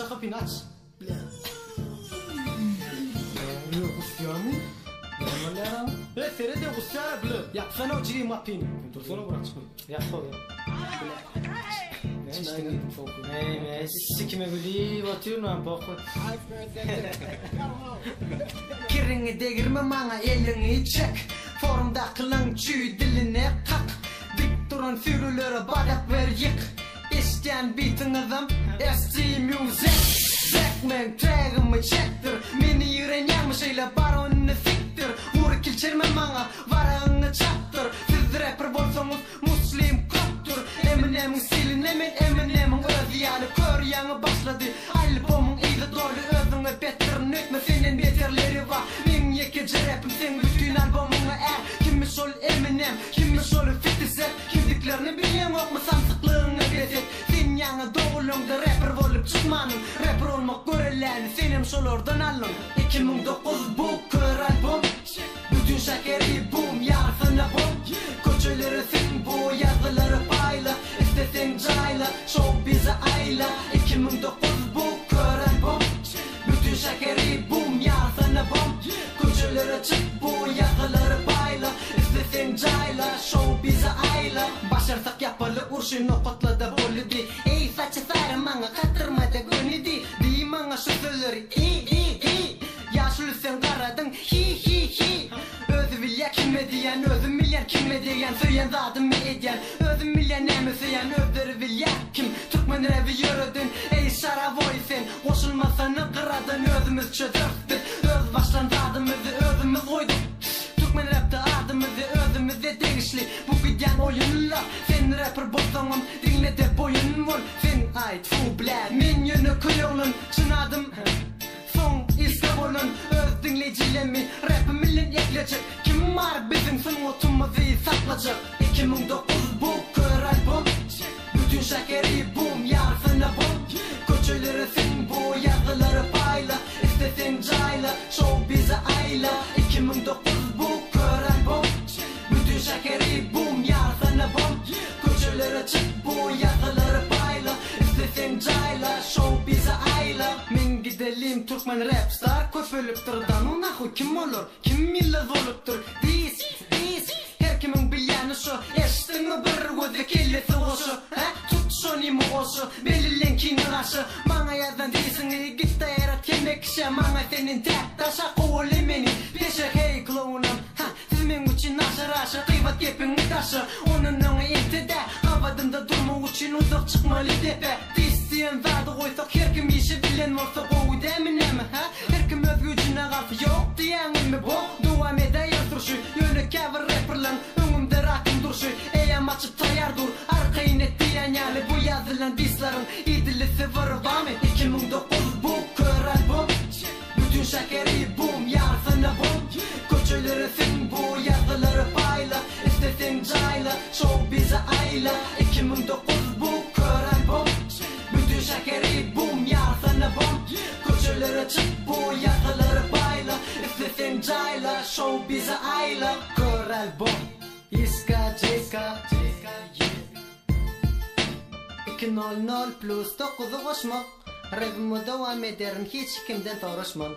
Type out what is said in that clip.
aç kapıyı aç. Yok yani. Ne Feride Gusara bile. Yapsana o ciri mapini. Dursana bırak çıkın. Yap o ya. Ne sikime bili batıyor lan bakın. Kiringe degirme mana elini çek. Formda kılan çüy diline kak. Dik duran fürülere badak ver yık. İsteyen bitin adam SC Music. Zekmen trägimi çektir. Meni yüren yanmışıyla baronunu fiktir. Vur kilçirme mana varağını çaptır. Siz rapper bolsanız muslim koptur. Eminem'in stilini men Eminem'in özü yani kör yanı başladı. Albumun iyide doğru özüne better nötme senin beterleri var. Min yekici rapim sen bütün albumuna er. Kimmiş ol Eminem, kimmiş ol 50 Cent. Kimdiklerini bilen yok mu samsıklığını bezet. Sen yanı doğulunda rapper olup çıkmanın. Rapper olmak görelerini senem şolordan alın. 2009 bu kör album. Bütün şekeri boom yarısına boom. Koçöleri sen bu yazıları payla. İstesen cayla, show bize ayla. 2009 bu kör album. Bütün şekeri boom yarısına boom. Koçöleri çık bu yazıları payla. İstesen cayla, show bize ayla. Başarsak yapalı urşun okutla da bolidi. Ey saçı sarı manga katırmadı gönüdi. Di manga şu sözleri yaşlı sen karadın hi. Özü bilya kime diyen, özü milyar kime diyen. Söyleyen zadım mı ediyen, özü milyar ne mi söyleyen. Özleri bilya kim, Türkmen revi yürüdün. Ey şaravoy sen, koşulmasanı kıradın. Özümüz çözürdük, öz baştan zadımızı özümüz koyduk. Türkmen rapte adımızı özümüze değişli. Bu giden oyunla, sen rapper bolsanım dinle de boyun vur. Sen ay tfu blad, min yönü kıyonun çınadım. Son İstanbul'un öz dinleyicilerimi rapimilin ekleyecek. Kim var bizim sunutumuzu saklayacak. 2009 bu kör album. Bütün şekeri boom yarısına boom. Koçöleri sen bu yazıları payla. İstesen cayla, show bize ayla. 2009 bu kör album. Bütün şekeri boom yarısına boom. Koçöleri çık bu yazıları payla. İstesen cayla, show bize ayla. Min gidelim Türkmen rap star köpülüptür. Danu nahu kim olur, kim millet oluptur. Dis, her kimin bilyanı şu. Eştini bir gözü kellesi oşu. Tut şoni mu oşu, belirlen kini aşı. Bana yazdan değilsin git de yarat kemek işe. Bana senin tek taşa kovuli beni. Peşe hey klonum, sizin için aşır aşı. Kıyvat yepin taşı, onun önü intide. Havadında durma için uzak çıkmalı tepe. Diyen vardı koysak her kim işi bilen olsa koyu demin mi her kim öz gücüne karşı yok diyen mi bu devam edeyim duruşu yönü cover rapperlan önümde rakım duruşu eğem açıp tayar dur arkayı net diyen yani bu yazılan disların idilisi var var 2009 bu kör album bütün şekeri boom yarısına boom koçöleri sen bu yazıları payla istesen cayla show bize ayla 2009 bu kör album şekeri boom yarısına boom. Koçöleri çık bu yazıları payla. İstesen cayla, show bize ayla. Kör album İska Ceka 200 plus 9 koşmak. Revimi devam ederim hiç kimden soruşmam.